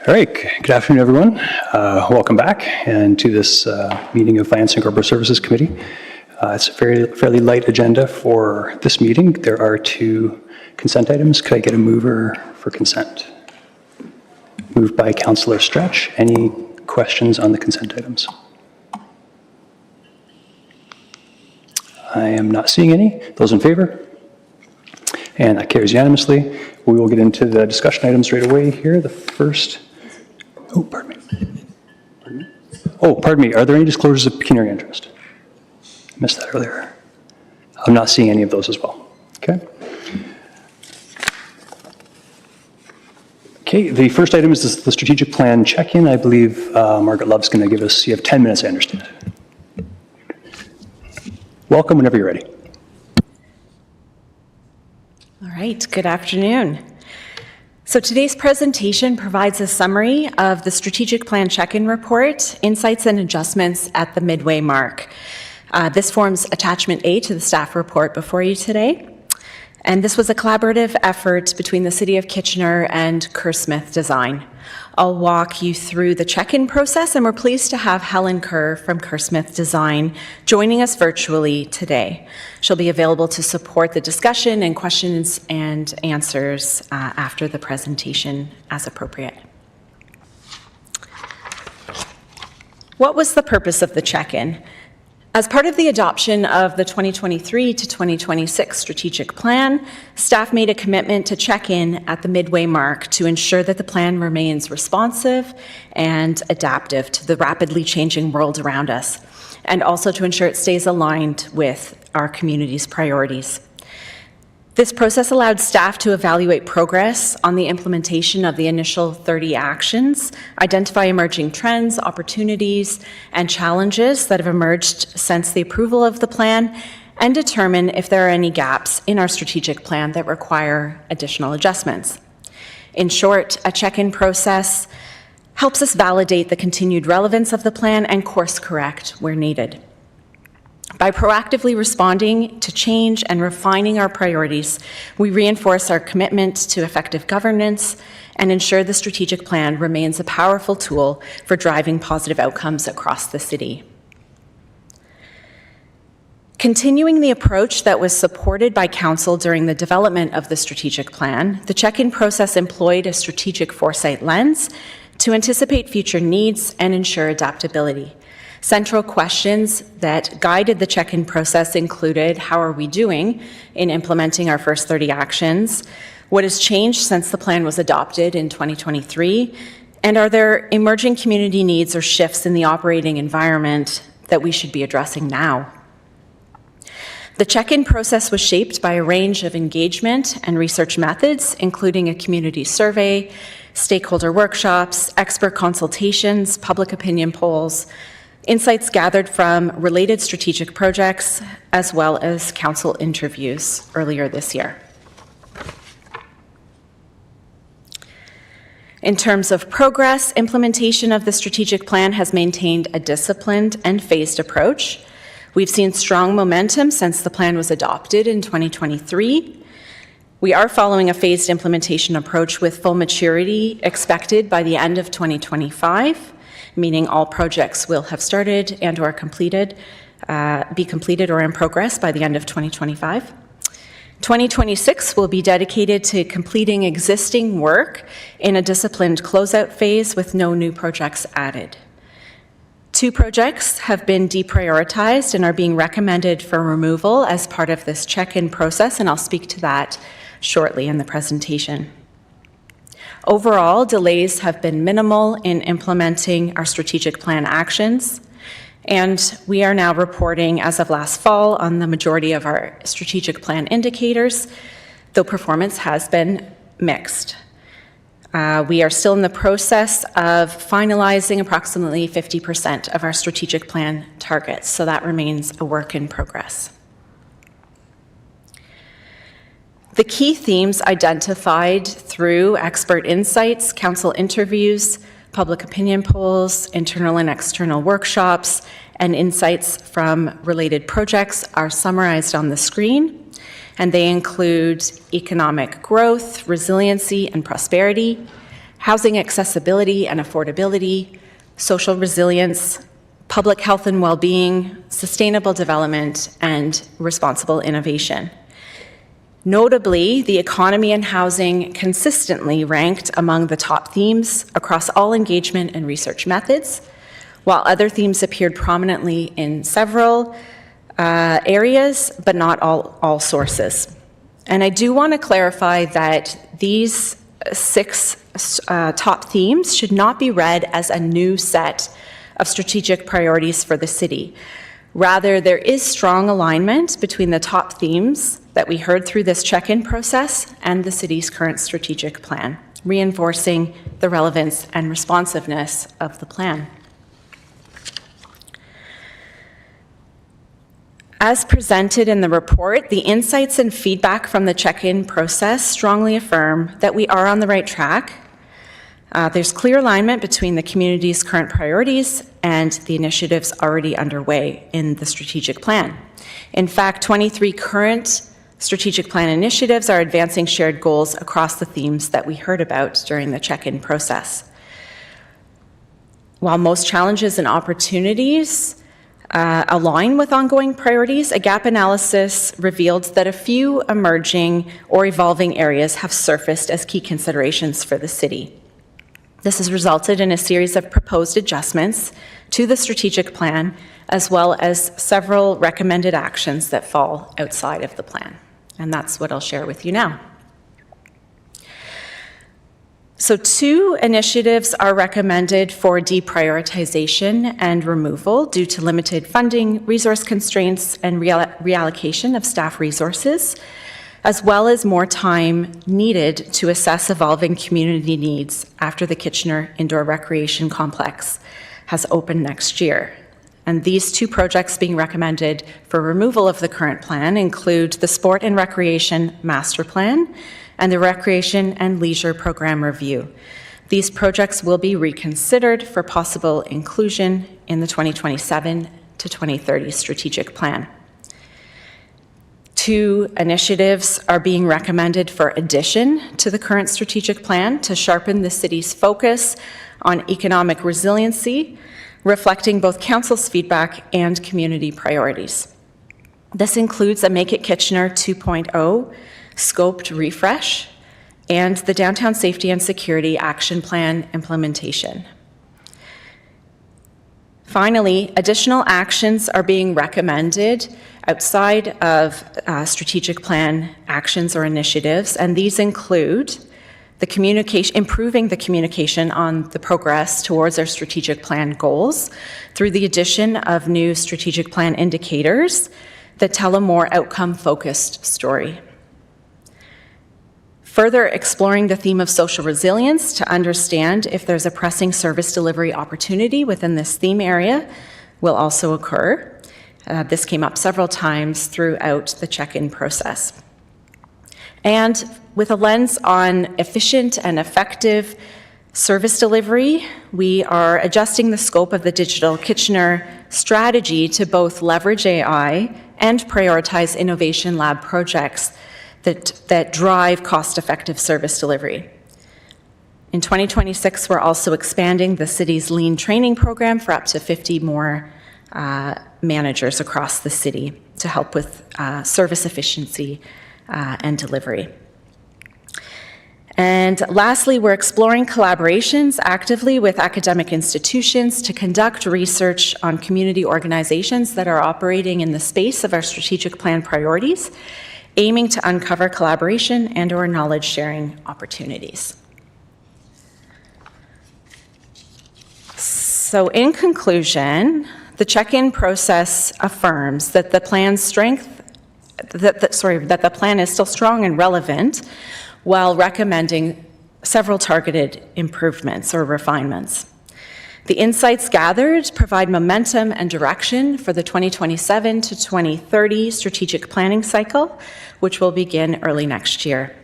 All right, good afternoon, everyone. Welcome back and to this meeting of Finance and Corporate Services Committee. It's a fairly light agenda for this meeting. There are two consent items. Could I get a mover for consent? Moved by Councillor Stretch. Any questions on the consent items? I am not seeing any. Those in favor? And that carries unanimously. We will get into the discussion items right away here. The first, pardon me. Are there any disclosures of pecuniary interest? I missed that earlier. I'm not seeing any of those as well. Okay, the first item is the strategic plan check-in. I believe Margaret Love's going to give us, you have 10 minutes, I understand. Welcome whenever you're ready. All right, good afternoon. So today's presentation provides a summary of the strategic plan check-in report, insights and adjustments at the midway mark. This forms attachment A to the staff report before you today. And this was a collaborative effort between the City of Kitchener and Kerr-Smith Design. I'll walk you through the check-in process, and we're pleased to have Helen Kerr from Kerr-Smith Design joining us virtually today. She'll be available to support the discussion and questions and answers after the presentation as appropriate. What was the purpose of the check-in? As part of the adoption of the 2023 to 2026 strategic plan, staff made a commitment to check in at the midway mark to ensure that the plan remains responsive and adaptive to the rapidly changing world around us, and also to ensure it stays aligned with our community's priorities. This process allowed staff to evaluate progress on the implementation of the initial 30 actions, identify emerging trends, opportunities, and challenges that have emerged since the approval of the plan, and determine if there are any gaps in our strategic plan that require additional adjustments. In short, a check-in process helps us validate the continued relevance of the plan and course correct where needed. By proactively responding to change and refining our priorities, we reinforce our commitment to effective governance and ensure the strategic plan remains a powerful tool for driving positive outcomes across the city. Continuing the approach that was supported by Council during the development of the strategic plan, the check-in process employed a strategic foresight lens to anticipate future needs and ensure adaptability. Central questions that guided the check-in process included: how are we doing in implementing our first 30 actions? What has changed since the plan was adopted in 2023? And are there emerging community needs or shifts in the operating environment that we should be addressing now? The check-in process was shaped by a range of engagement and research methods, including a community survey, stakeholder workshops, expert consultations, public opinion polls, insights gathered from related strategic projects, as well as council interviews earlier this year. In terms of progress, implementation of the strategic plan has maintained a disciplined and phased approach. We've seen strong momentum since the plan was adopted in 2023. We are following a phased implementation approach with full maturity expected by the end of 2025. Meaning all projects will have started and or be completed or in progress by the end of 2025. 2026 will be dedicated to completing existing work in a disciplined closeout phase with no new projects added. 2 projects have been deprioritized and are being recommended for removal as part of this check-in process, and I'll speak to that shortly in the presentation. Overall, delays have been minimal in implementing our strategic plan actions, and we are now reporting as of last fall on the majority of our strategic plan indicators, though performance has been mixed. We are still in the process of finalizing approximately 50% of our strategic plan targets, so that remains a work in progress. The key themes identified through expert insights, council interviews, public opinion polls, internal and external workshops, and insights from related projects are summarized on the screen, and they include economic growth, resiliency and prosperity, housing accessibility and affordability, social resilience, public health and well-being, sustainable development, and responsible innovation. Notably, the economy and housing consistently ranked among the top themes across all engagement and research methods, while other themes appeared prominently in several areas, but not all sources. And I do want to clarify that these 6 top themes should not be read as a new set of strategic priorities for the city. Rather, there is strong alignment between the top themes that we heard through this check-in process and the city's current strategic plan, reinforcing the relevance and responsiveness of the plan. As presented in the report, the insights and feedback from the check-in process strongly affirm that we are on the right track. There's clear alignment between the community's current priorities and the initiatives already underway in the strategic plan. In fact, 23 current strategic plan initiatives are advancing shared goals across the themes that we heard about during the check-in process. While most challenges and opportunities align with ongoing priorities, a gap analysis revealed that a few emerging or evolving areas have surfaced as key considerations for the city. This has resulted in a series of proposed adjustments to the strategic plan, as well as several recommended actions that fall outside of the plan. And that's what I'll share with you now. So 2 initiatives are recommended for deprioritization and removal due to limited funding, resource constraints, and reallocation of staff resources, as well as more time needed to assess evolving community needs after the Kitchener Indoor Recreation Complex has opened next year. And these 2 projects being recommended for removal of the current plan include the Sport and Recreation Master Plan and the Recreation and Leisure Program Review. These projects will be reconsidered for possible inclusion in the 2027 to 2030 strategic plan. 2 initiatives are being recommended for addition to the current strategic plan to sharpen the city's focus on economic resiliency, reflecting both council's feedback and community priorities. This includes a Make It Kitchener 2.0 scoped refresh and the Downtown Safety and Security Action Plan implementation. Finally, additional actions are being recommended outside of strategic plan actions or initiatives, and these include improving the communication on the progress towards our strategic plan goals through the addition of new strategic plan indicators that tell a more outcome-focused story. Further exploring the theme of social resilience to understand if there's a pressing service delivery opportunity within this theme area will also occur. This came up several times throughout the check-in process. And with a lens on efficient and effective service delivery, we are adjusting the scope of the Digital Kitchener strategy to both leverage AI and prioritize innovation lab projects that drive cost-effective service delivery. In 2026, we're also expanding the city's lean training program for up to 50 more managers across the city to help with service efficiency and delivery. And lastly, we're exploring collaborations actively with academic institutions to conduct research on community organizations that are operating in the space of our strategic plan priorities, aiming to uncover collaboration and/or knowledge-sharing opportunities. So in conclusion, the check-in process affirms that the the plan is still strong and relevant, while recommending several targeted improvements or refinements. The insights gathered provide momentum and direction for the 2027 to 2030 strategic planning cycle, which will begin early next year.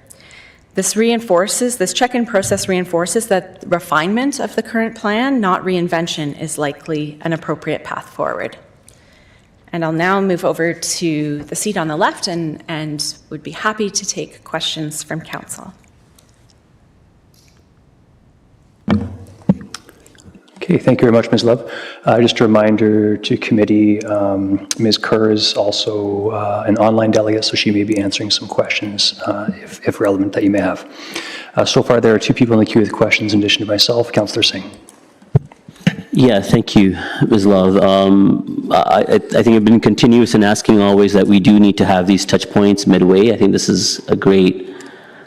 This check-in process reinforces that refinement of the current plan, not reinvention, is likely an appropriate path forward. And I'll now move over to the seat on the left and would be happy to take questions from council. Okay, thank you very much, Ms. Love. Just a reminder to committee, Ms. Kerr is also an online delegate, so she may be answering some questions, if relevant, that you may have. So far, there are 2 people in the queue with questions in addition to myself. Councillor Singh. Yeah, thank you, Ms. Love. I think I've been continuous in asking always that we do need to have these touch points midway. I think this is a great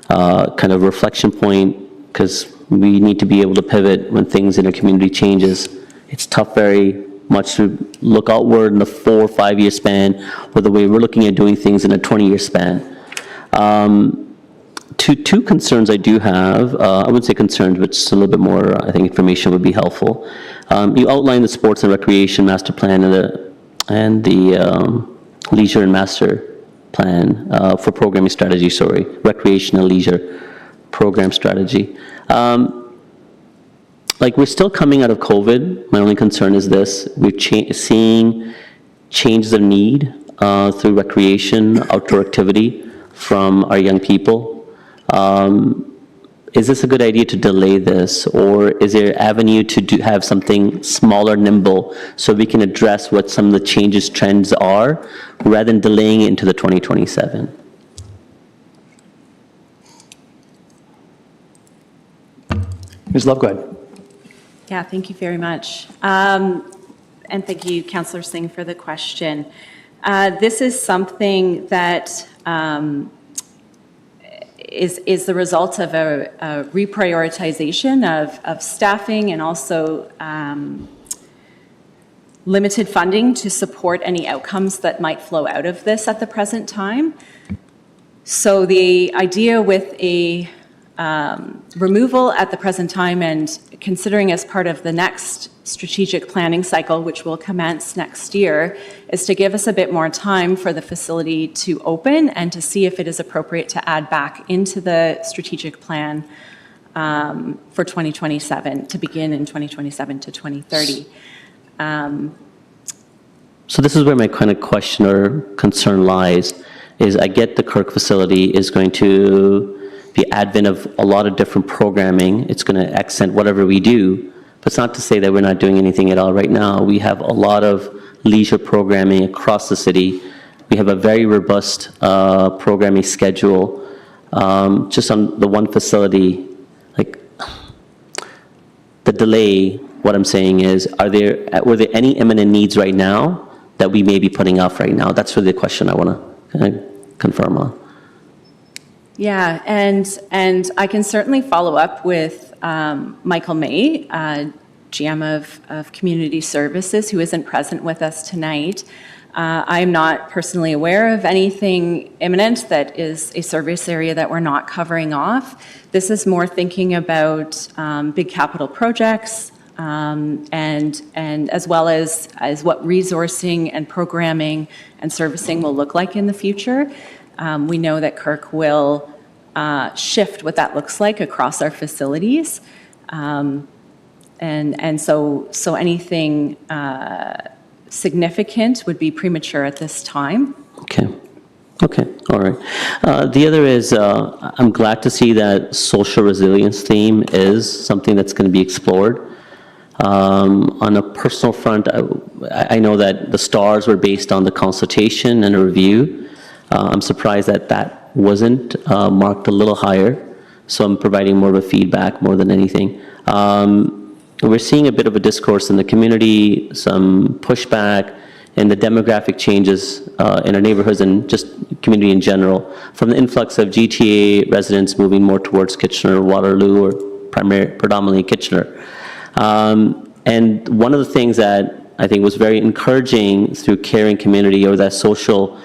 kind of reflection point, because we need to be able to pivot when things in a community changes. It's tough very much to look outward in a 4 or 5 year span, or the way we're looking at doing things in a 20-year span. Two concerns I do have, I wouldn't say concerns, but just a little bit more, I think information would be helpful. You outlined the sports and recreation master plan and the leisure and master plan for programming strategy, recreation and leisure program strategy. Like, we're still coming out of COVID. My only concern is this: we're seeing changes of need through recreation, outdoor activity from our young people. Is this a good idea to delay this, or is there an avenue to have something smaller, nimble, so we can address what some of the changes, trends are, rather than delaying it into the 2027? Ms. Love, go ahead. Yeah, thank you very much. And thank you, Councillor Singh, for the question. This is something that is the result of a reprioritization of staffing, and also limited funding to support any outcomes that might flow out of this at the present time. So the idea with a removal at the present time, and considering as part of the next strategic planning cycle, which will commence next year, is to give us a bit more time for the facility to open and to see if it is appropriate to add back into the strategic plan for 2027, to begin in 2027 to 2030. So this is where my kind of question or concern lies, is I get the Kirk facility is going to be advent of a lot of different programming. It's going to accent whatever we do, but it's not to say that we're not doing anything at all right now. We have a lot of leisure programming across the city. We have a very robust programming schedule. Just on the one facility, like, the delay, what I'm saying is, were there any imminent needs right now that we may be putting off right now? That's really the question I want to kind of confirm on. Yeah, and I can certainly follow up with Michael May, GM of Community Services, who isn't present with us tonight. I'm not personally aware of anything imminent that is a service area that we're not covering off. This is more thinking about big capital projects, and as well as what resourcing and programming and servicing will look like in the future. We know that Kirk will shift what that looks like across our facilities. And so anything significant would be premature at this time. Okay, all right. The other is, I'm glad to see that social resilience theme is something that's going to be explored. On a personal front, I know that the stars were based on the consultation and a review. I'm surprised that wasn't marked a little higher, so I'm providing more of a feedback more than anything. We're seeing a bit of a discourse in the community, some pushback, and the demographic changes in our neighborhoods and just community in general, from the influx of GTA residents moving more towards Kitchener, Waterloo, or predominantly Kitchener. And one of the things that I think was very encouraging through caring community, or that social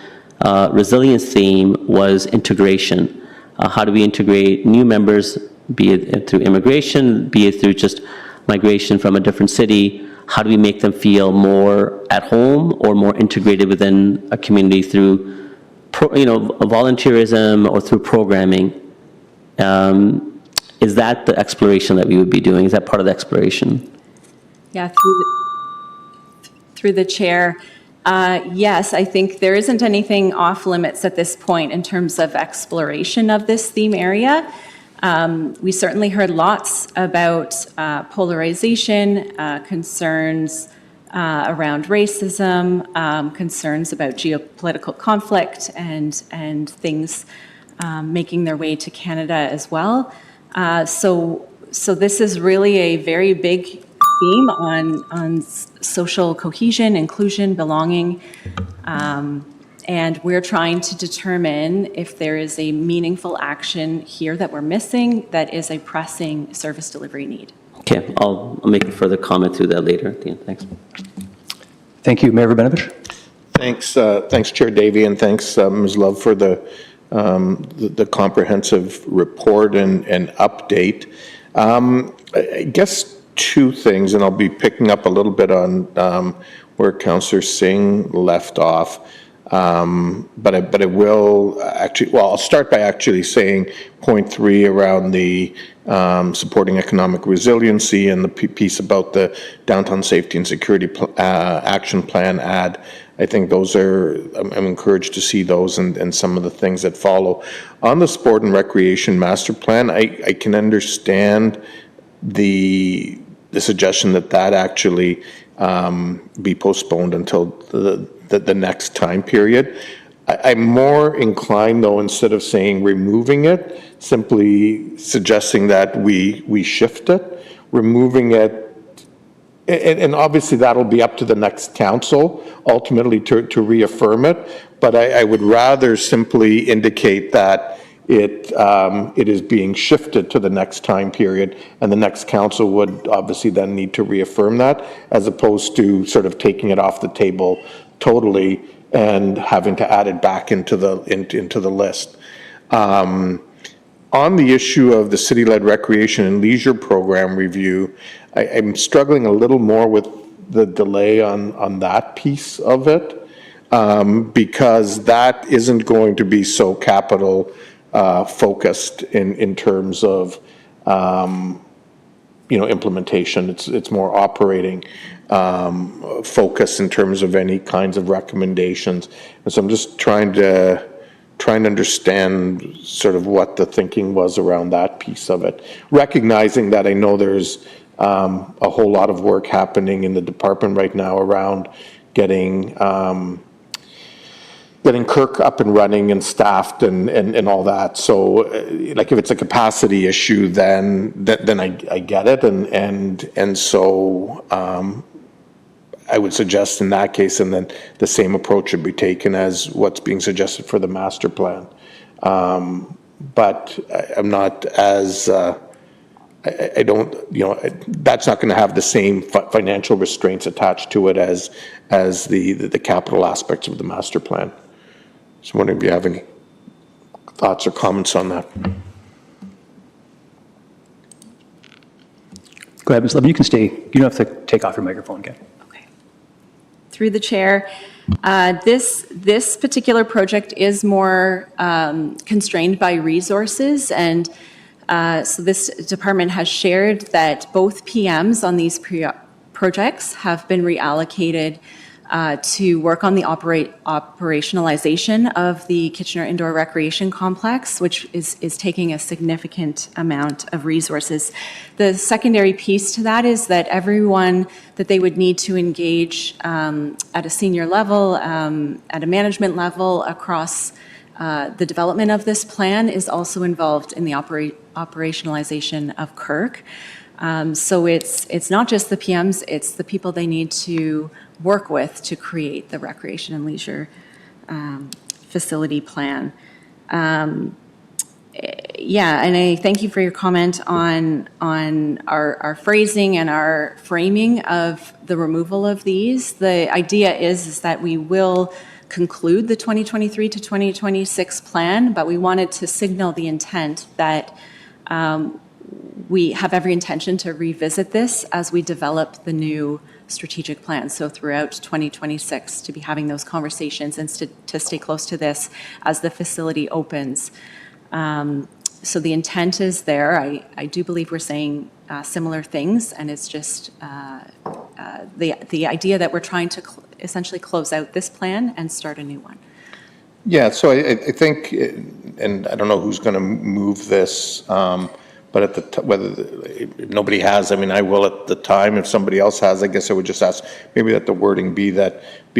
resilience theme, was integration. How do we integrate new members, be it through immigration, be it through just migration from a different city? How do we make them feel more at home or more integrated within a community through, volunteerism or through programming? Is that the exploration that we would be doing? Is that part of the exploration? Yeah, through the chair. Yes, I think there isn't anything off limits at this point in terms of exploration of this theme area. We certainly heard lots about polarization, concerns around racism, concerns about geopolitical conflict and things making their way to Canada as well. So this is really a very big theme on social cohesion, inclusion, belonging. And we're trying to determine if there is a meaningful action here that we're missing that is a pressing service delivery need. Okay, I'll make a further comment through that later at the end. Thanks. Thank you. Mayor Rabinovich? Thanks, Chair Davey, and thanks, Ms. Love, for the comprehensive report and update. I guess two things, and I'll be picking up a little bit on where Councillor Singh left off. But I will actually, well, I'll start by actually saying point 3 around the supporting economic resiliency and the piece about the downtown safety and security action plan ad. I think those are, I'm encouraged to see those and some of the things that follow. On the sport and recreation master plan, I can understand the suggestion that actually be postponed until the next time period. I'm more inclined, though, instead of saying removing it, simply suggesting that we shift it, removing it, and obviously that'll be up to the next council ultimately to reaffirm it, but I would rather simply indicate that it is being shifted to the next time period, and the next council would obviously then need to reaffirm that, as opposed to sort of taking it off the table totally and having to add it back into the list. On the issue of the city-led recreation and leisure program review, I'm struggling a little more with the delay on that piece of it, because that isn't going to be so capital focused in terms of implementation. It's more operating focus in terms of any kinds of recommendations. And so I'm just trying to understand sort of what the thinking was around that piece of it, recognizing that I know there's a whole lot of work happening in the department right now around getting Kirk up and running and staffed and all that. So like if it's a capacity issue, then I get it. And so I would suggest in that case, and then the same approach should be taken as what's being suggested for the master plan. But I'm not as, I don't, that's not going to have the same financial restraints attached to it as the capital aspects of the master plan. So I'm wondering if you have any thoughts or comments on that. Go ahead, Ms. Levin. You can stay. You don't have to take off your microphone again. Okay. Through the chair, this particular project is more constrained by resources, and so this department has shared that both PMs on these projects have been reallocated to work on the operationalization of the Kitchener Indoor Recreation Complex, which is taking a significant amount of resources. The secondary piece to that is that everyone that they would need to engage at a senior level, at a management level across the development of this plan is also involved in the operationalization of Kirk. So it's not just the PMs, it's the people they need to work with to create the recreation and leisure facility plan. Yeah, and I thank you for your comment on our phrasing and our framing of the removal of these. The idea is that we will conclude the 2023 to 2026 plan, but we wanted to signal the intent that we have every intention to revisit this as we develop the new strategic plan. So throughout 2026, to be having those conversations and to stay close to this as the facility opens. So the intent is there. I do believe we're saying similar things, and it's just the idea that we're trying to essentially close out this plan and start a new one. Yeah, so I think, and I don't know who's going to move this, but at if nobody has, I mean, I will at the time. If somebody else has, I guess I would just ask maybe that the wording be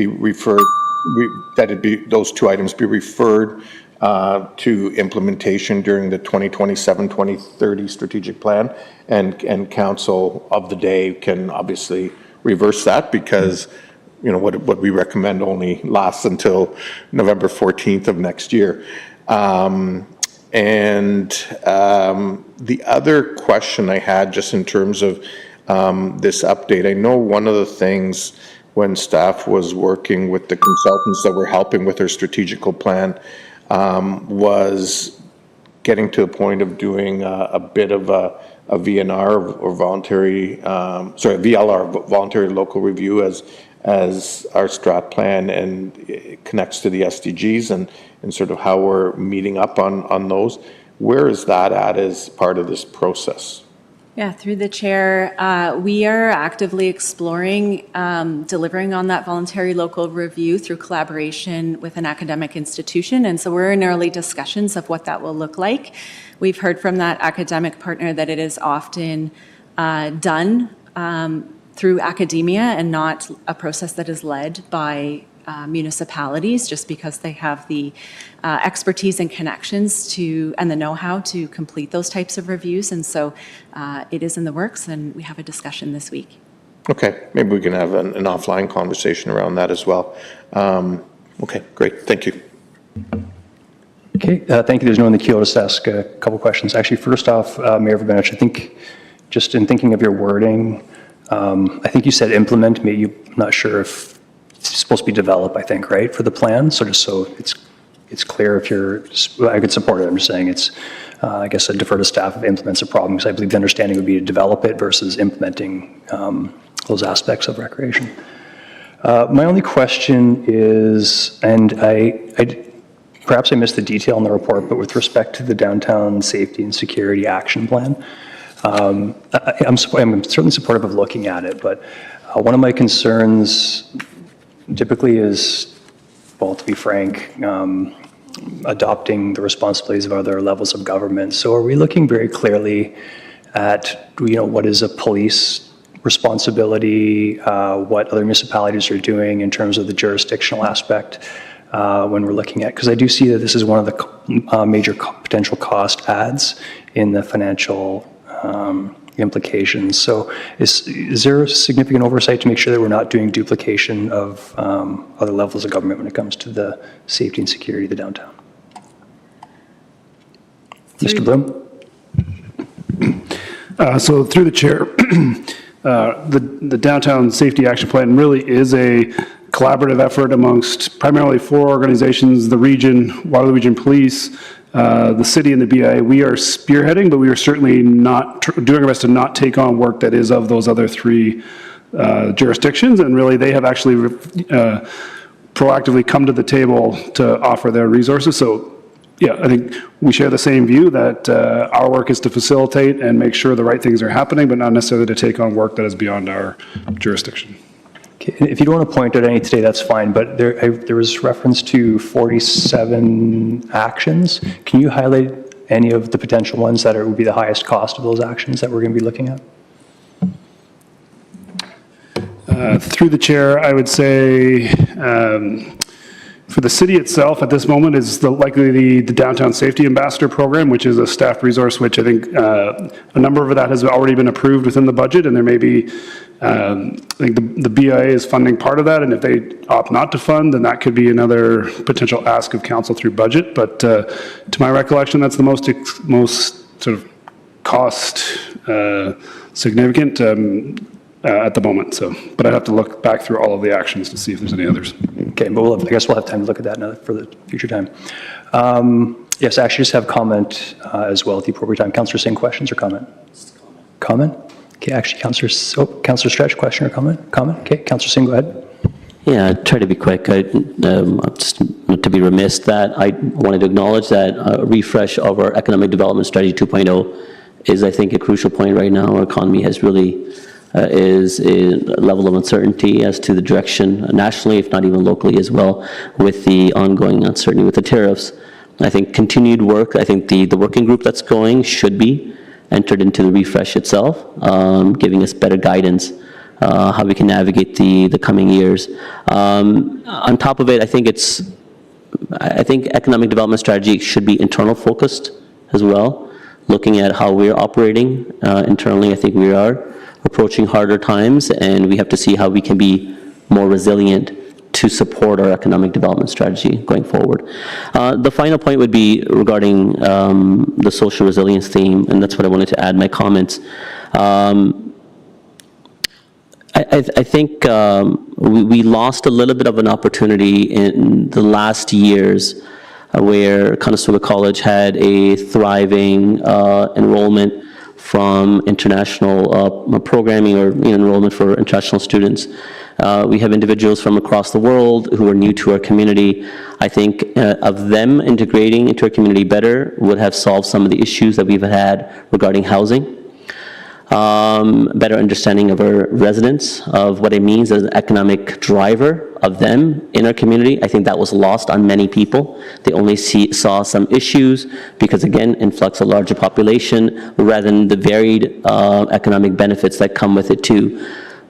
referred, that it be, those two items be referred to implementation during the 2027-2030 strategic plan, and council of the day can obviously reverse that, because what we recommend only lasts until November 14th of next year. The other question I had, just in terms of this update, I know one of the things when staff was working with the consultants that were helping with their strategical plan was getting to a point of doing a bit of a VNR or VLR, voluntary local review, as our strat plan, and it connects to the SDGs and sort of how we're meeting up on those. Where is that at as part of this process? Yeah, through the chair, we are actively exploring delivering on that voluntary local review through collaboration with an academic institution. And so we're in early discussions of what that will look like. We've heard from that academic partner that it is often done through academia and not a process that is led by municipalities, just because they have the expertise and connections and the know-how to complete those types of reviews. And so it is in the works, and we have a discussion this week. Okay, maybe we can have an offline conversation around that as well. Okay, great, thank you. Okay, thank you. There's no one in the queue. I'll just ask a couple questions. Actually, first off, Mayor Verbenich, I think just in thinking of your wording, I think you said implement. I'm not sure if it's supposed to be develop, I think, right, for the plan? So just so it's clear, I could support it. I'm just saying it's, I guess I'd defer to staff if it implements a problem, because I believe the understanding would be to develop it versus implementing those aspects of recreation. My only question is, and perhaps I missed the detail in the report, but with respect to the downtown safety and security action plan, I'm certainly supportive of looking at it, but one of my concerns typically is, well, to be frank, adopting the responsibilities of other levels of government. So are we looking very clearly at, what is a police responsibility, what other municipalities are doing in terms of the jurisdictional aspect when we're looking at, because I do see that this is one of the major potential cost adds in the financial implications. So is there significant oversight to make sure that we're not doing duplication of other levels of government when it comes to the safety and security of the downtown? Mr. Bloom? So through the chair, the Downtown Safety Action Plan really is a collaborative effort amongst primarily 4 organizations: the region, Waterloo Region Police, the city, and the BIA. We are spearheading, but we are certainly not doing our best to not take on work that is of those other 3 jurisdictions. And really, they have actually proactively come to the table to offer their resources. So yeah, I think we share the same view that our work is to facilitate and make sure the right things are happening, but not necessarily to take on work that is beyond our jurisdiction. Okay. If you don't want to point out any today, that's fine, but there was reference to 47 actions. Can you highlight any of the potential ones that would be the highest cost of those actions that we're going to be looking at? Through the chair, I would say for the city itself at this moment is likely the Downtown Safety Ambassador Program, which is a staff resource, which I think a number of that has already been approved within the budget, and there may be, I think the BIA is funding part of that, and if they opt not to fund, then that could be another potential ask of council through budget. But to my recollection, that's the most sort of cost significant at the moment. So, but I'd have to look back through all of the actions to see if there's any others. Okay, but I guess we'll have time to look at that for the future time. Yes, I actually just have comment as well at the appropriate time. Councillor Singh, questions or comment? Comment? Okay, actually, Councillor Stretch, question or comment? Comment? Okay, Councillor Singh, go ahead. Yeah, I'll try to be quick. Just to be remiss that I wanted to acknowledge that a refresh of our Economic Development Strategy 2.0 is, I think, a crucial point right now. Our economy has really is a level of uncertainty as to the direction nationally, if not even locally as well, with the ongoing uncertainty with the tariffs. I think continued work, I think the working group that's going should be entered into the refresh itself, giving us better guidance how we can navigate the coming years. On top of it, I think economic development strategy should be internal focused as well, looking at how we're operating internally. I think we are approaching harder times, and we have to see how we can be more resilient to support our economic development strategy going forward. The final point would be regarding the social resilience theme, and that's what I wanted to add my comments. I think we lost a little bit of an opportunity in the last years where Conestoga College had a thriving enrollment from international programming or enrollment for international students. We have individuals from across the world who are new to our community. I think of them integrating into our community better would have solved some of the issues that we've had regarding housing. Better understanding of our residents, of what it means as an economic driver of them in our community. I think that was lost on many people. They only saw some issues because, again, influx of larger population rather than the varied economic benefits that come with it too.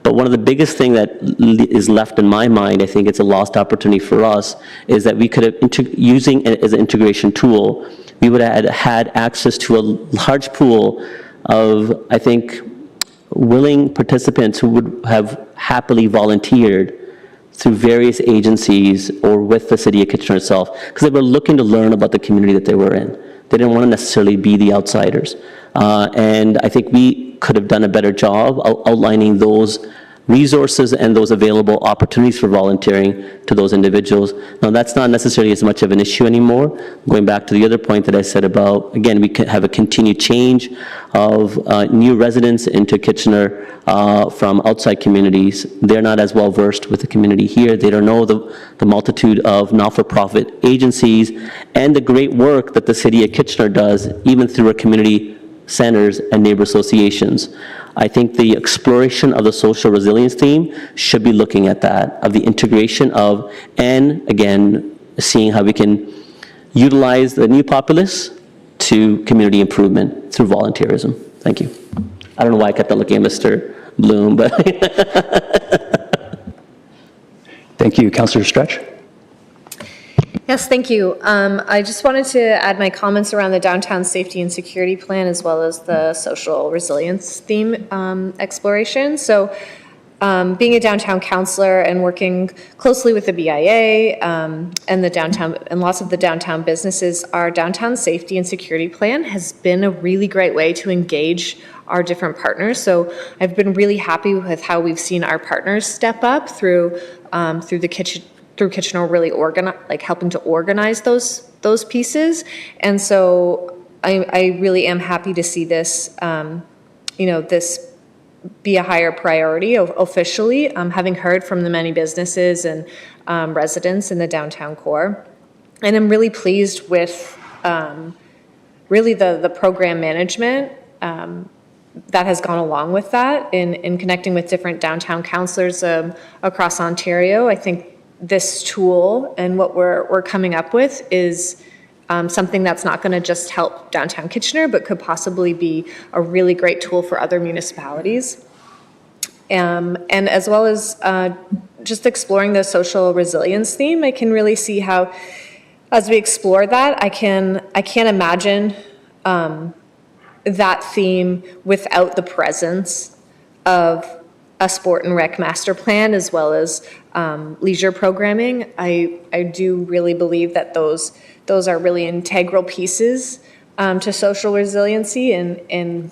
But one of the biggest thing that is left in my mind, I think it's a lost opportunity for us, is that we could have, using it as an integration tool, we would have had access to a large pool of, I think, willing participants who would have happily volunteered through various agencies or with the City of Kitchener itself, because they were looking to learn about the community that they were in. They didn't want to necessarily be the outsiders. And I think we could have done a better job outlining those resources and those available opportunities for volunteering to those individuals. Now, that's not necessarily as much of an issue anymore. Going back to the other point that I said about, again, we could have a continued change of new residents into Kitchener from outside communities. They're not as well versed with the community here. They don't know the multitude of not-for-profit agencies and the great work that the City of Kitchener does, even through our community centers and neighbor associations. I think the exploration of the social resilience theme should be looking at that, of the integration of, and again, seeing how we can utilize the new populace to community improvement through volunteerism. Thank you. I don't know why I kept on looking at Mr. Bloom, but. Thank you. Councillor Stretch? Yes, thank you. I just wanted to add my comments around the downtown safety and security plan as well as the social resilience theme exploration. So being a downtown councillor and working closely with the BIA and the downtown and lots of the downtown businesses, our downtown safety and security plan has been a really great way to engage our different partners. So I've been really happy with how we've seen our partners step up through Kitchener really helping to organize those pieces. And so I really am happy to see this, this be a higher priority officially, having heard from the many businesses and residents in the downtown core. And I'm really pleased with really the program management that has gone along with that in connecting with different downtown councillors across Ontario. I think this tool and what we're coming up with is something that's not going to just help downtown Kitchener, but could possibly be a really great tool for other municipalities. And as well as just exploring the social resilience theme, I can really see how, as we explore that, I can't imagine that theme without the presence of a sport and rec master plan as well as leisure programming. I do really believe that those are really integral pieces to social resiliency and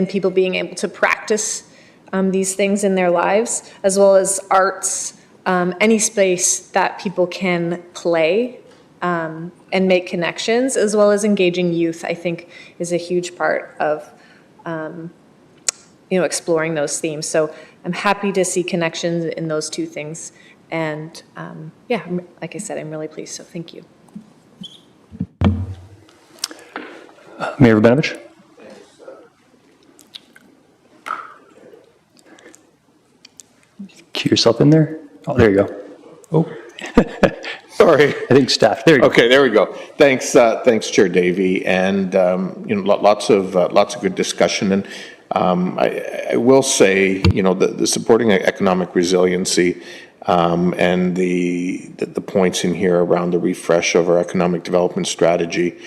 people being able to practice these things in their lives, as well as arts, any space that people can play and make connections, as well as engaging youth, I think is a huge part of exploring those themes. So I'm happy to see connections in those two things. And like I said, I'm really pleased. So thank you. Mayor Rabinovich? cue yourself in there. Oh, there you go. Oh, Sorry. I think staff, there you go. Okay, there we go. Thanks, Chair Davy, and lots of good discussion. And I will say, the supporting economic resiliency and the points in here around the refresh of our economic development strategy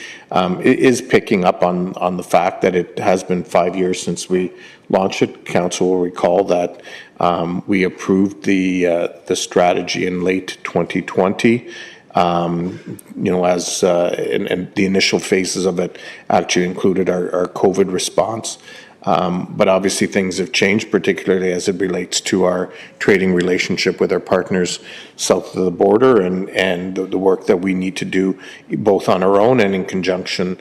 is picking up on the fact that it has been 5 years since we launched it. Council will recall that we approved the strategy in late 2020. And the initial phases of it actually included our COVID response. But obviously things have changed, particularly as it relates to our trading relationship with our partners south of the border and the work that we need to do both on our own and in conjunction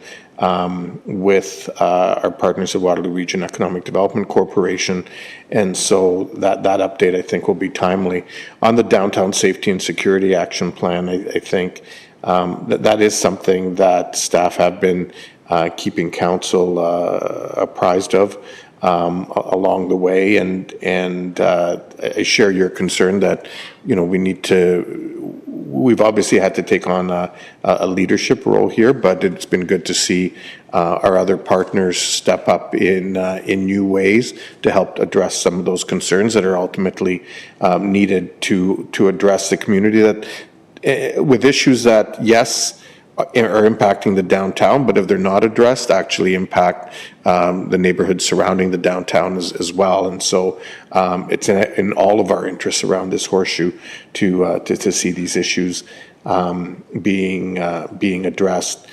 with our partners at Waterloo Region Economic Development Corporation. And so that update, I think, will be timely. On the Downtown Safety and Security Action Plan, I think that is something that staff have been keeping council apprised of along the way, and I share your concern that we've obviously had to take on a leadership role here, but it's been good to see our other partners step up in new ways to help address some of those concerns that are ultimately needed to address the community that with issues that, yes, are impacting the downtown, but if they're not addressed, actually impact the neighborhoods surrounding the downtown as well. And so it's in all of our interests around this horseshoe to see these issues being addressed.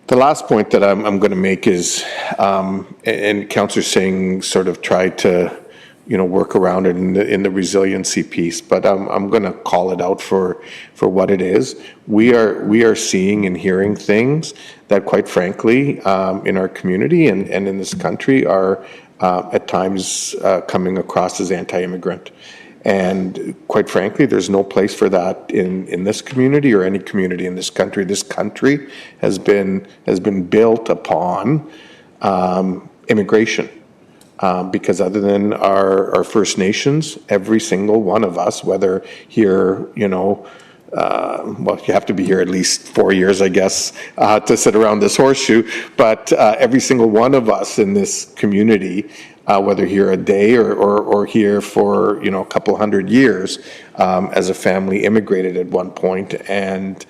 The last point that I'm going to make is, and Councillor Singh sort of tried to work around it in the resiliency piece, but I'm going to call it out for what it is. We are seeing and hearing things that, quite frankly, in our community and in this country are at times coming across as anti-immigrant. And quite frankly, there's no place for that in this community or any community in this country. This country has been built upon immigration. Because other than our First Nations, every single one of us, whether here, you have to be here at least 4 years, I guess, to sit around this horseshoe, but every single one of us in this community, whether here a day or here for, a couple hundred years, as a family immigrated at one point. And,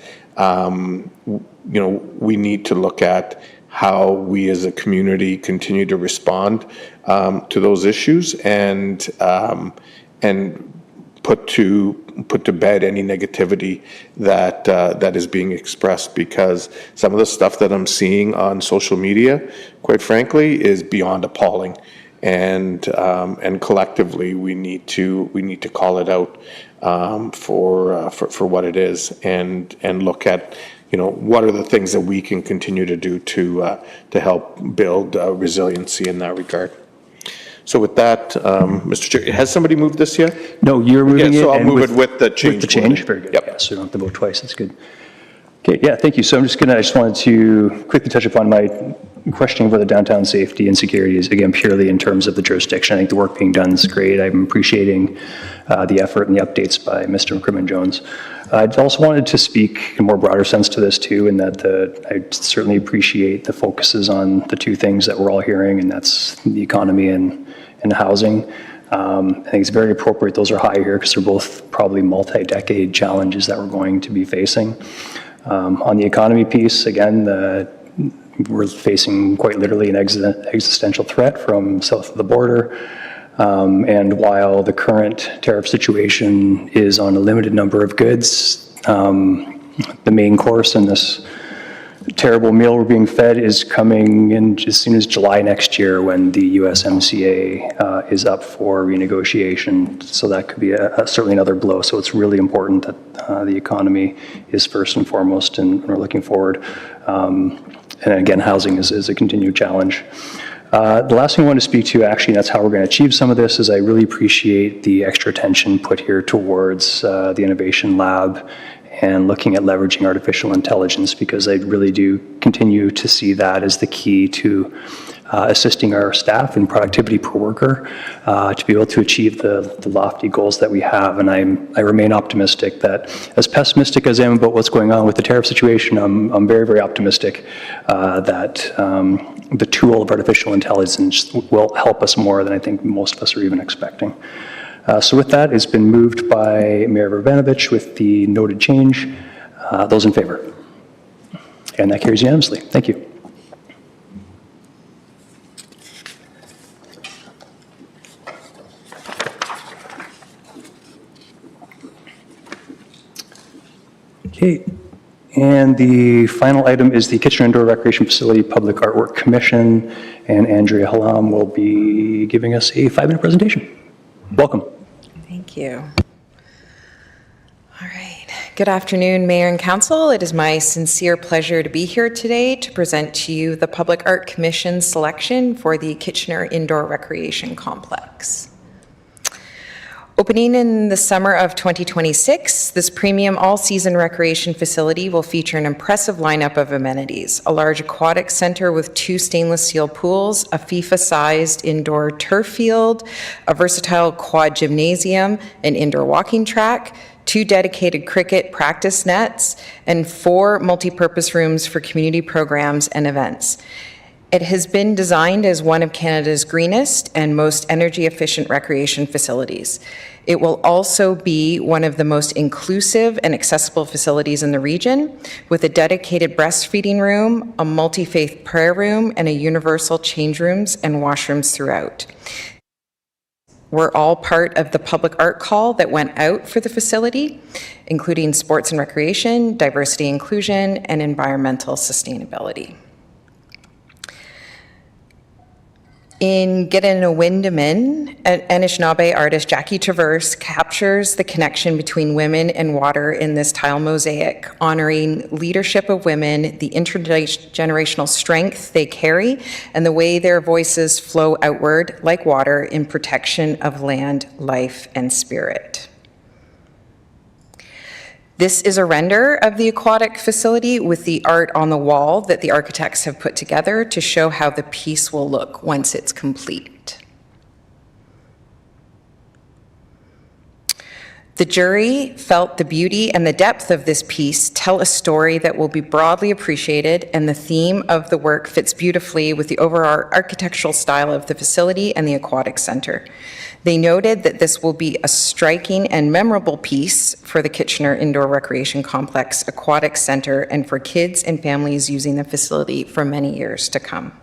we need to look at how we as a community continue to respond to those issues and put to bed any negativity that is being expressed, because some of the stuff that I'm seeing on social media, quite frankly, is beyond appalling, and collectively we need to call it out for what it is and look at what are the things that we can continue to do to help build resiliency in that regard. So with that, Mr. Chair, has somebody moved this yet? No, you're moving it. So I'll and move it with the change. With the change, very good. Yep. Yeah, so you don't have to vote twice, that's good. Okay, yeah, thank you. So I just wanted to quickly touch upon my questioning about the downtown safety and security is, again, purely in terms of the jurisdiction. I think the work being done is great. I'm appreciating the effort and the updates by Mr. McCrimmon-Jones. I also wanted to speak in a more broader sense to this too, in that I certainly appreciate the focuses on the two things that we're all hearing, and that's the economy and housing. I think it's very appropriate those are high here because they're both probably multi-decade challenges that we're going to be facing. On the economy piece, again, we're facing quite literally an existential threat from south of the border. And while the current tariff situation is on a limited number of goods, the main course in this terrible meal we're being fed is coming in as soon as July next year, when the USMCA is up for renegotiation. So that could be certainly another blow. So it's really important that the economy is first and foremost, and we're looking forward. And again, housing is a continued challenge. The last thing I want to speak to, actually, and that's how we're going to achieve some of this, is I really appreciate the extra attention put here towards the Innovation Lab and looking at leveraging artificial intelligence, because I really do continue to see that as the key to assisting our staff in productivity per worker to be able to achieve the lofty goals that we have. And I remain optimistic that, as pessimistic as I am about what's going on with the tariff situation, I'm very, very optimistic that the tool of artificial intelligence will help us more than I think most of us are even expecting. So with that, it's been moved by Mayor Verbanovich with the noted change. Those in favor? And that carries unanimously. Thank you. Okay. And the final item is the Kitchener Indoor Recreation Facility Public Artwork Commission, and Andrea Halam will be giving us a 5-minute presentation. Welcome. Thank you. All right. Good afternoon, Mayor and Council. It is my sincere pleasure to be here today to present to you the Public Art Commission's selection for the Kitchener Indoor Recreation Complex. Opening in the summer of 2026, this premium all-season recreation facility will feature an impressive lineup of amenities: a large aquatic center with 2 stainless steel pools, a FIFA-sized indoor turf field, a versatile quad gymnasium, an indoor walking track, 2 dedicated cricket practice nets, and 4 multi-purpose rooms for community programs and events. It has been designed as one of Canada's greenest and most energy-efficient recreation facilities. It will also be one of the most inclusive and accessible facilities in the region, with a dedicated breastfeeding room, a multi-faith prayer room, and a universal change rooms and washrooms throughout. We're all part of the public art call that went out for the facility, including sports and recreation, diversity inclusion, and environmental sustainability. In Gittinawindamin, Anishinaabe artist Jackie Traverse captures the connection between women and water in this tile mosaic, honoring leadership of women, the intergenerational strength they carry, and the way their voices flow outward like water in protection of land, life, and spirit. This is a render of the aquatic facility with the art on the wall that the architects have put together to show how the piece will look once it's complete. The jury felt the beauty and the depth of this piece tell a story that will be broadly appreciated, and the theme of the work fits beautifully with the overall architectural style of the facility and the aquatic center. They noted that this will be a striking and memorable piece for the Kitchener Indoor Recreation Complex Aquatic Center and for kids and families using the facility for many years to come.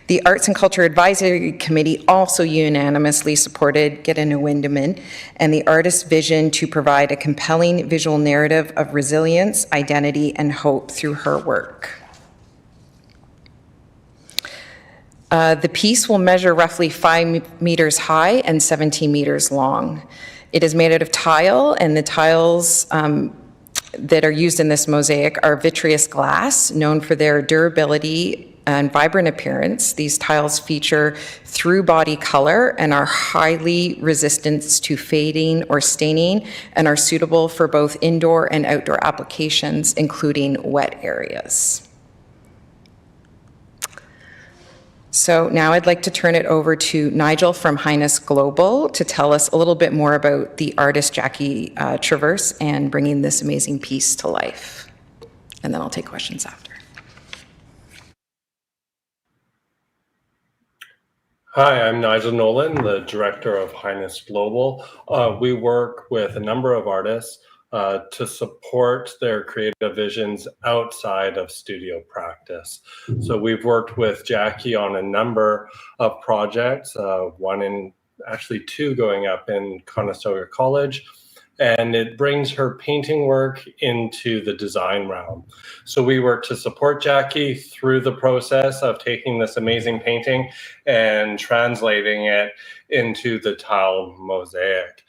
The Arts and Culture Advisory Committee also unanimously supported Gittinawindamin and the artist's vision to provide a compelling visual narrative of resilience, identity, and hope through her work. The piece will measure roughly 5 meters high and 17 meters long. It is made out of tile, and the tiles that are used in this mosaic are vitreous glass, known for their durability and vibrant appearance. These tiles feature through body color and are highly resistant to fading or staining, and are suitable for both indoor and outdoor applications, including wet areas. So now I'd like to turn it over to Nigel from Highness Global to tell us a little bit more about the artist Jackie Traverse and bringing this amazing piece to life. And then I'll take questions after. Hi, I'm Nigel Nolan, the director of Highness Global. We work with a number of artists to support their creative visions outside of studio practice. So we've worked with Jackie on a number of projects, actually two going up in Conestoga College, and it brings her painting work into the design realm. So we work to support Jackie through the process of taking this amazing painting and translating it into the tile mosaic.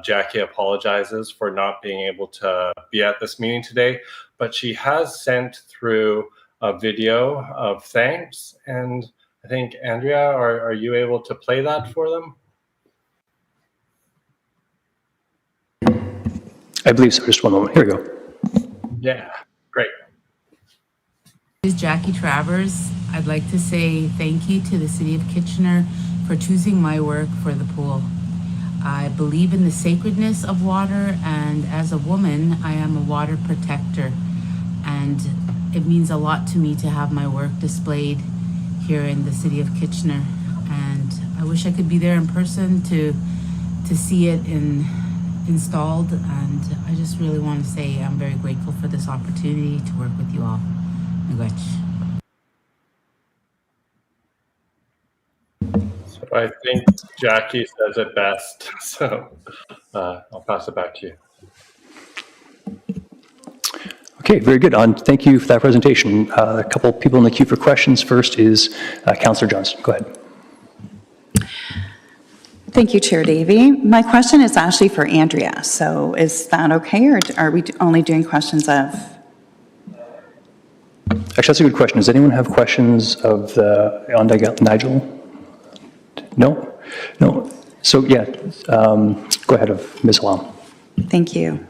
Jackie apologizes for not being able to be at this meeting today, but she has sent through a video of thanks. And I think, Andrea, are you able to play that for them? I believe so. Just one moment. Here we go. Yeah, great. This is Jackie Travers. I'd like to say thank you to the City of Kitchener for choosing my work for the pool. I believe in the sacredness of water, and as a woman, I am a water protector. And it means a lot to me to have my work displayed here in the City of Kitchener. And I wish I could be there in person to see it installed. And I just really want to say I'm very grateful for this opportunity to work with you all. Miigwech. So I think Jackie says it best. So I'll pass it back to you. Okay, very good. Thank you for that presentation. A couple people in the queue for questions. First is Councillor Johnston. Go ahead. Thank you, Chair Davey. My question is actually for Andrea. So is that okay, or are we only doing questions of? Actually, that's a good question. Does anyone have questions of Nigel? No? No. So, yeah, go ahead, of Ms. Lam. Thank you.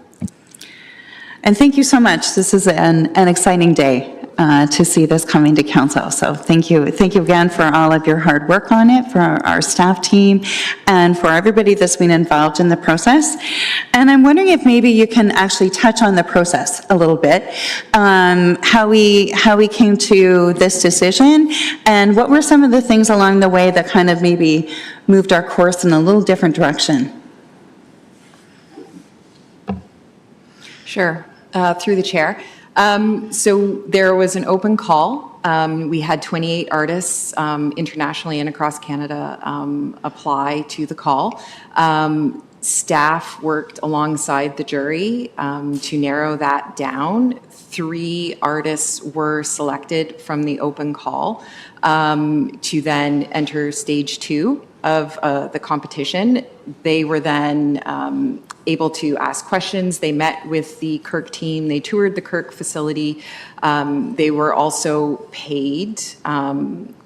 And thank you so much. This is an exciting day to see this coming to council. So thank you. Thank you again for all of your hard work on it, for our staff team, and for everybody that's been involved in the process. And I'm wondering if maybe you can actually touch on the process a little bit, how we came to this decision, and what were some of the things along the way that kind of maybe moved our course in a little different direction. Sure, through the chair. So there was an open call. We had 28 artists internationally and across Canada apply to the call. Staff worked alongside the jury to narrow that down. 3 artists were selected from the open call to then enter stage 2 of the competition. They were then able to ask questions. They met with the Kirk team. They toured the Kirk facility. They were also paid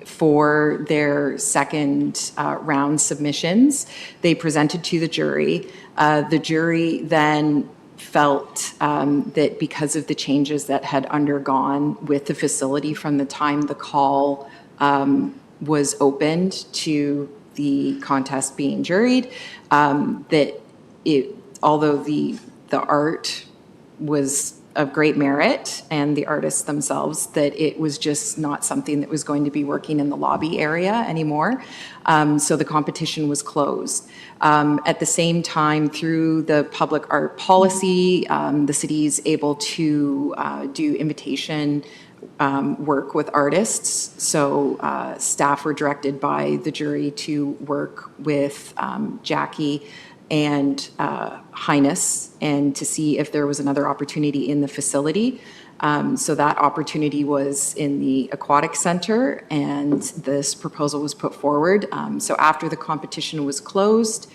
for their second round submissions. They presented to the jury. The jury then felt that because of the changes that had undergone with the facility from the time the call was opened to the contest being juried, that although the art was of great merit and the artists themselves, that it was just not something that was going to be working in the lobby area anymore. So the competition was closed. At the same time, through the public art policy, the city is able to do invitation work with artists. So staff were directed by the jury to work with Jackie and Highness and to see if there was another opportunity in the facility. So that opportunity was in the Aquatic Center, and this proposal was put forward. So after the competition was closed,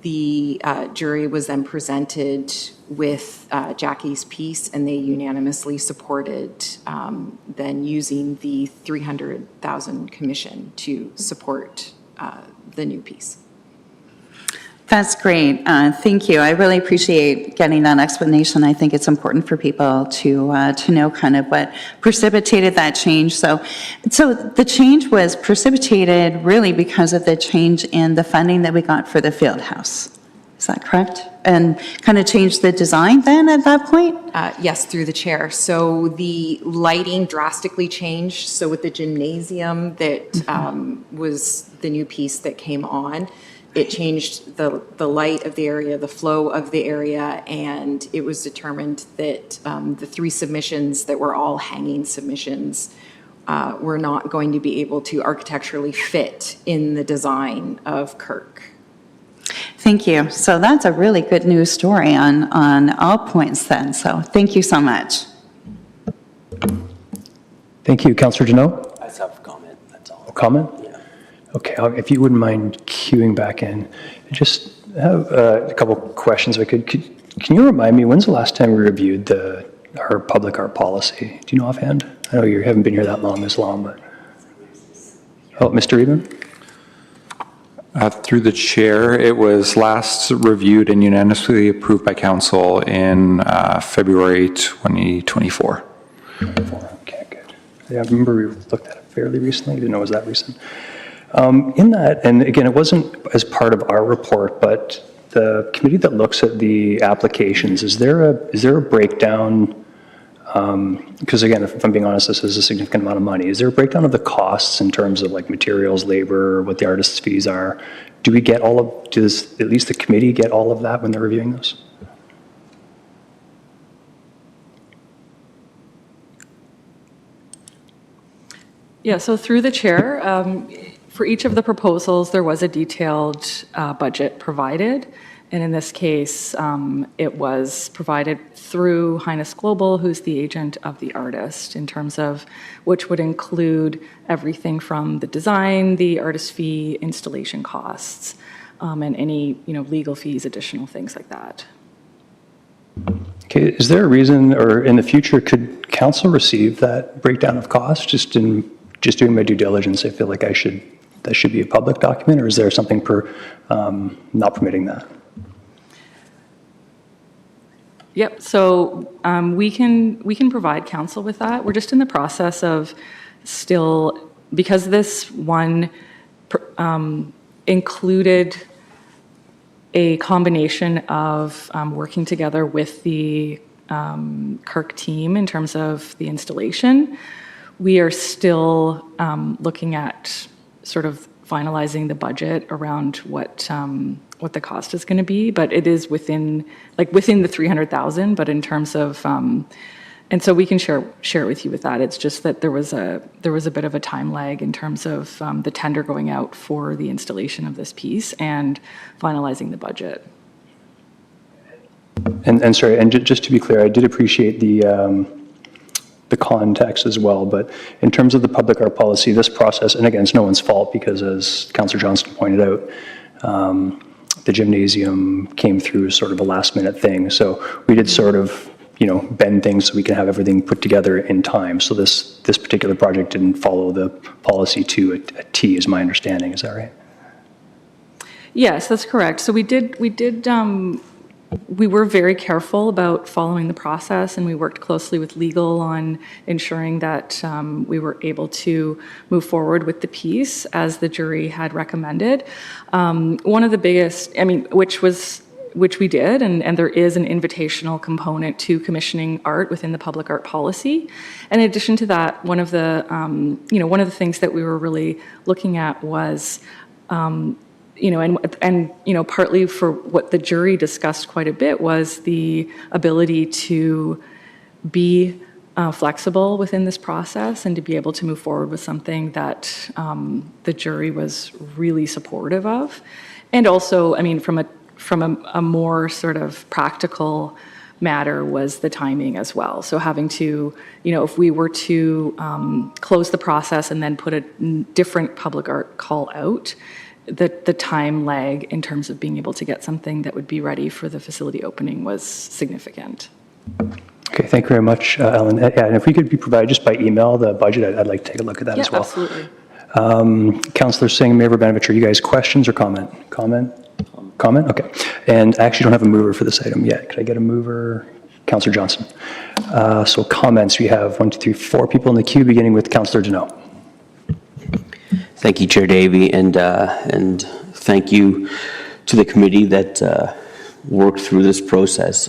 the jury was then presented with Jackie's piece, and they unanimously supported then using the $300,000 commission to support the new piece. That's great. Thank you. I really appreciate getting that explanation. I think it's important for people to know kind of what precipitated that change. So the change was precipitated really because of the change in the funding that we got for the field house. Is that correct? And kind of changed the design then at that point? Yes, through the chair. So the lighting drastically changed. So with the gymnasium that was the new piece that came on, it changed the light of the area, the flow of the area, and it was determined that the 3 submissions that were all hanging submissions were not going to be able to architecturally fit in the design of Kirk. Thank you. So that's a really good news story on all points then. So thank you so much. Thank you. Councillor Deneau? I just have a comment, that's all. A comment? Yeah. Okay, if you wouldn't mind queuing back in. I just have a couple questions if I could. Can you remind me, when's the last time we reviewed our public art policy? Do you know offhand? I know you haven't been here that long, Ms. Long, but... Oh, Mr. Eden? Through the chair, it was last reviewed and unanimously approved by council in February 2024. Okay, good. Yeah, I remember we looked at it fairly recently. I didn't know it was that recent. In that, and again, it wasn't as part of our report, but the committee that looks at the applications, is there a breakdown? Because again, if I'm being honest, this is a significant amount of money. Is there a breakdown of the costs in terms of like materials, labor, what the artist's fees are? Do we get all of, does at least the committee get all of that when they're reviewing this? Yeah, so through the chair, for each of the proposals, there was a detailed budget provided. And in this case, it was provided through Highness Global, who's the agent of the artist, in terms of which would include everything from the design, the artist fee, installation costs, and any legal fees, additional things like that. Okay, is there a reason, or in the future, could council receive that breakdown of costs? Just doing my due diligence, I feel like that should be a public document, or is there something not permitting that? Yep, so we can provide counsel with that. We're just in the process of still, because this one included a combination of working together with the Kirk team in terms of the installation. We are still looking at sort of finalizing the budget around what the cost is going to be, but it is within the 300,000. But in terms of, and so we can share it with you with that. It's just that there was a bit of a time lag in terms of the tender going out for the installation of this piece and finalizing the budget. And sorry, and just to be clear, I did appreciate the context as well, but in terms of the public art policy, this process, and again, it's no one's fault because as Councillor Johnston pointed out, the gymnasium came through sort of a last minute thing. So we did sort of, bend things so we can have everything put together in time. So this particular project didn't follow the policy to a T, is my understanding. Is that right? Yes, that's correct. So we were very careful about following the process, and we worked closely with legal on ensuring that we were able to move forward with the piece as the jury had recommended. One of the biggest, which we did, and there is an invitational component to commissioning art within the public art policy. And in addition to that, one of the things that we were really looking at was partly for what the jury discussed quite a bit was the ability to be flexible within this process and to be able to move forward with something that the jury was really supportive of. And also, from a more sort of practical matter was the timing as well. So having to, if we were to close the process and then put a different public art call out, the time lag in terms of being able to get something that would be ready for the facility opening was significant. Okay, thank you very much, Ellen. Yeah, and if we could be provided just by email the budget, I'd like to take a look at that as well. Absolutely. Councillor Singh, Mayor Urbanovich, are you guys questions or comment? Comment? Okay. And I actually don't have a mover for this item yet. Could I get a mover? Councillor Johnson. So comments, we have 1, 2, 3, 4 people in the queue, beginning with Councillor Deneau. Thank you, Chair Davey, and thank you to the committee that worked through this process.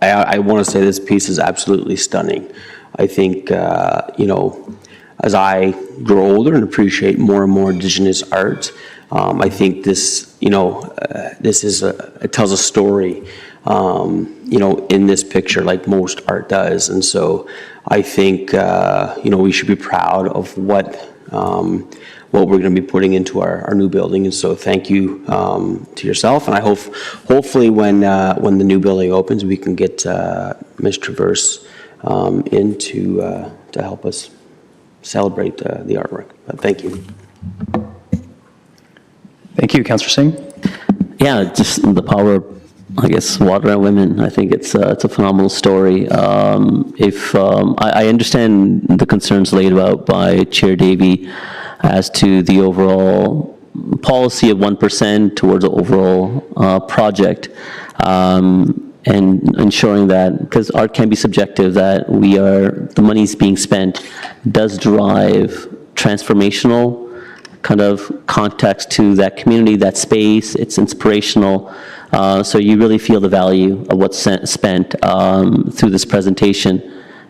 I want to say this piece is absolutely stunning. I think, as I grow older and appreciate more and more Indigenous art, I think this, it tells a story, in this picture like most art does. And so I think, we should be proud of what we're going to be putting into our new building. And so thank you to yourself. And I hopefully when the new building opens, we can get Ms. Traverse in to help us celebrate the artwork. But thank you. Thank you, Councillor Singh. Yeah, just the power of, I guess, water and women. I think it's a phenomenal story. I understand the concerns laid out by Chair Davey as to the overall policy of 1% towards the overall project. and ensuring that, because art can be subjective, that the money's being spent does drive transformational kind of context to that community, that space. It's inspirational. So you really feel the value of what's spent through this presentation.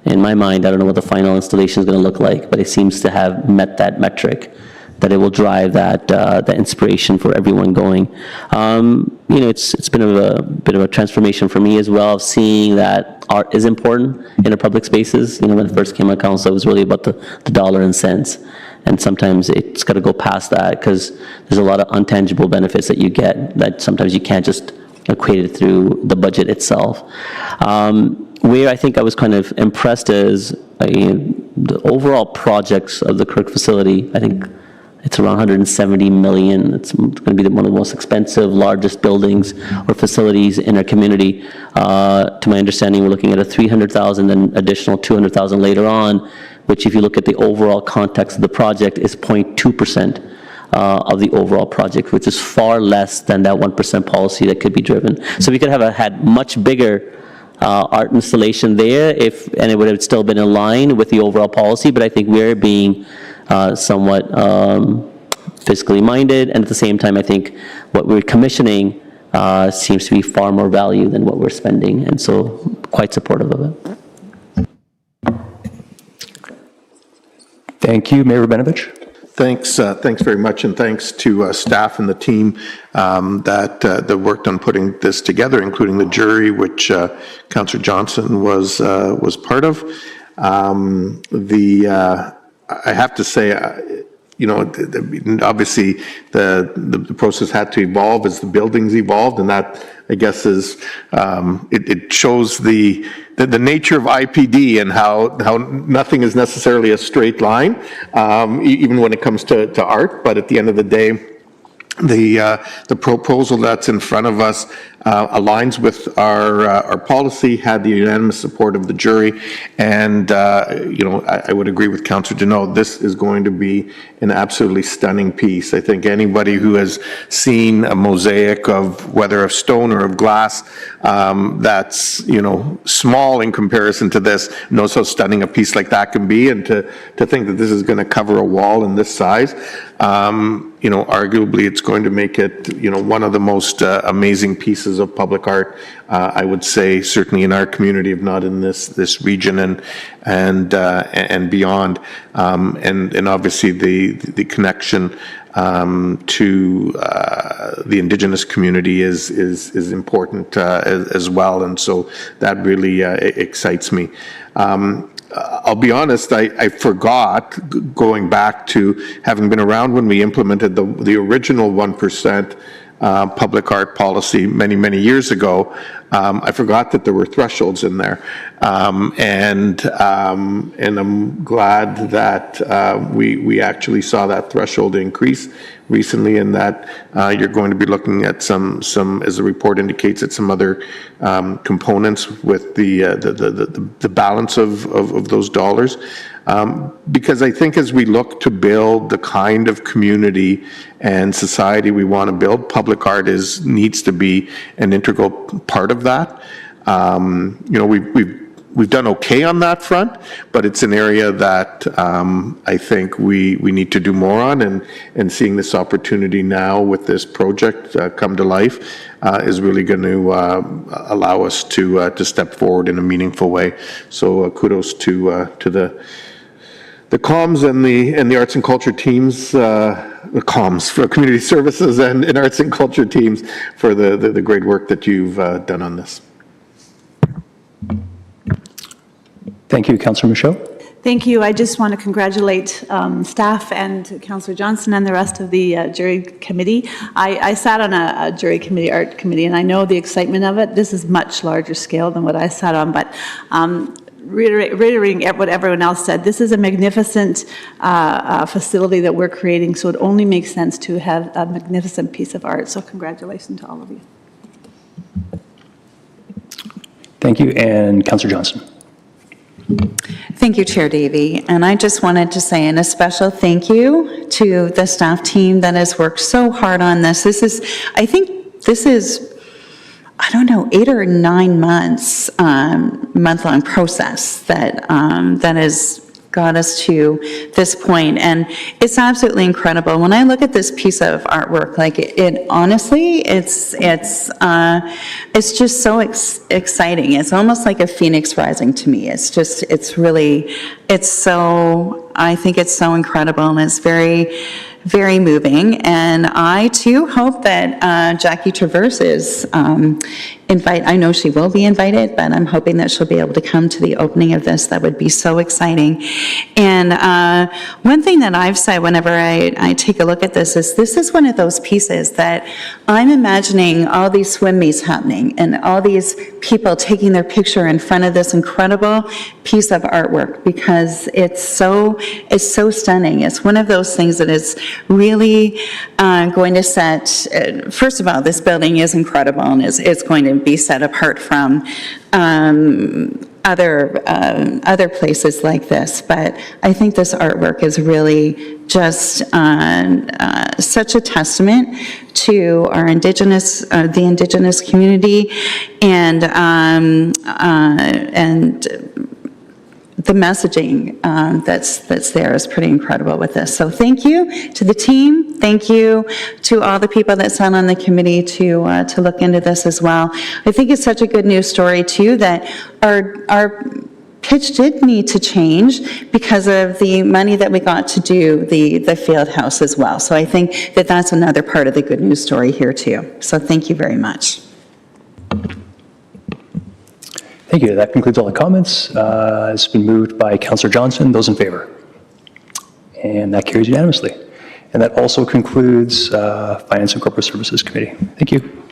In my mind, I don't know what the final installation is going to look like, but it seems to have met that metric, that it will drive that inspiration for everyone going. It's been a bit of a transformation for me as well, of seeing that art is important in our public spaces. When it first came on council, it was really about the dollar and cents. And sometimes it's got to go past that, because there's a lot of intangible benefits that you get that sometimes you can't just equate it through the budget itself. Where I think I was kind of impressed is the overall projects of the Kirk facility. I think it's around 170 million. It's going to be one of the most expensive, largest buildings or facilities in our community. To my understanding, we're looking at a 300,000 and additional 200,000 later on, which, if you look at the overall context of the project, is 0.2% of the overall project, which is far less than that 1% policy that could be driven. So we could have had much bigger art installation there, and it would have still been in line with the overall policy. But I think we're being somewhat fiscally minded, and at the same time, I think what we're commissioning seems to be far more value than what we're spending, and so quite supportive of it. Thank you, Mayor Rabinovich. Thanks very much, and thanks to staff and the team that worked on putting this together, including the jury, which Councillor Johnson was part of. I have to say, obviously the process had to evolve as the buildings evolved, and that, I guess, is it shows the nature of IPD and how nothing is necessarily a straight line, even when it comes to art. But at the end of the day, the proposal that's in front of us aligns with our policy, had the unanimous support of the jury, and I would agree with Councillor Deneau. This is going to be an absolutely stunning piece. I think anybody who has seen a mosaic of whether of stone or of glass that's small in comparison to this knows how stunning a piece like that can be, and to think that this is going to cover a wall in this size. Arguably it's going to make it, one of the most amazing pieces of public art, I would say, certainly in our community, if not in this region and beyond. And obviously the connection to the Indigenous community is important as well, and so that really excites me. I'll be honest, I forgot, going back to having been around when we implemented the original 1% public art policy many years ago. I forgot that there were thresholds in there, and I'm glad that we actually saw that threshold increase recently, and that you're going to be looking at some, as the report indicates, at some other components with the balance of those dollars. Because I think as we look to build the kind of community and society we want to build, public art needs to be an integral part of that. We've done okay on that front, but it's an area that I think we need to do more on, and seeing this opportunity now with this project come to life is really going to allow us to step forward in a meaningful way. So kudos to the comms and the arts and culture teams, the comms for community services and arts and culture teams for the great work that you've done on this. Thank you, Councillor Michaud. Thank you. I just want to congratulate staff and Councillor Johnson and the rest of the jury committee. I sat on a jury committee, art committee, and I know the excitement of it. This is much larger scale than what I sat on, but reiterating what everyone else said, this is a magnificent facility that we're creating, so it only makes sense to have a magnificent piece of art. So congratulations to all of you. Thank you, and Councillor Johnson. Thank you, Chair Davey. And I just wanted to say a special thank you to the staff team that has worked so hard on this. I think this is I don't know, 8 or 9 months, month-long process that has got us to this point, and it's absolutely incredible. When I look at this piece of artwork, like it honestly, it's just so exciting. It's almost like a phoenix rising to me. I think it's so incredible, and it's very, very moving. And I too hope that Jackie Traverse is I know she will be invited, but I'm hoping that she'll be able to come to the opening of this. That would be so exciting. And one thing that I've said whenever I take a look at this is one of those pieces that I'm imagining all these swim meets happening and all these people taking their picture in front of this incredible piece of artwork, because it's so stunning. It's one of those things that is really going to set, first of all, this building is incredible, and it's going to be set apart from other places like this. But I think this artwork is really just such a testament to our the Indigenous community, and the messaging that's there is pretty incredible with this. So thank you to the team. Thank you to all the people that sat on the committee to look into this as well. I think it's such a good news story too that our pitch did need to change because of the money that we got to do the field house as well. So I think that that's another part of the good news story here too. So thank you very much. Thank you. That concludes all the comments. It's been moved by Councillor Johnson. Those in favor? And that carries unanimously. And that also concludes Finance and Corporate Services Committee. Thank you.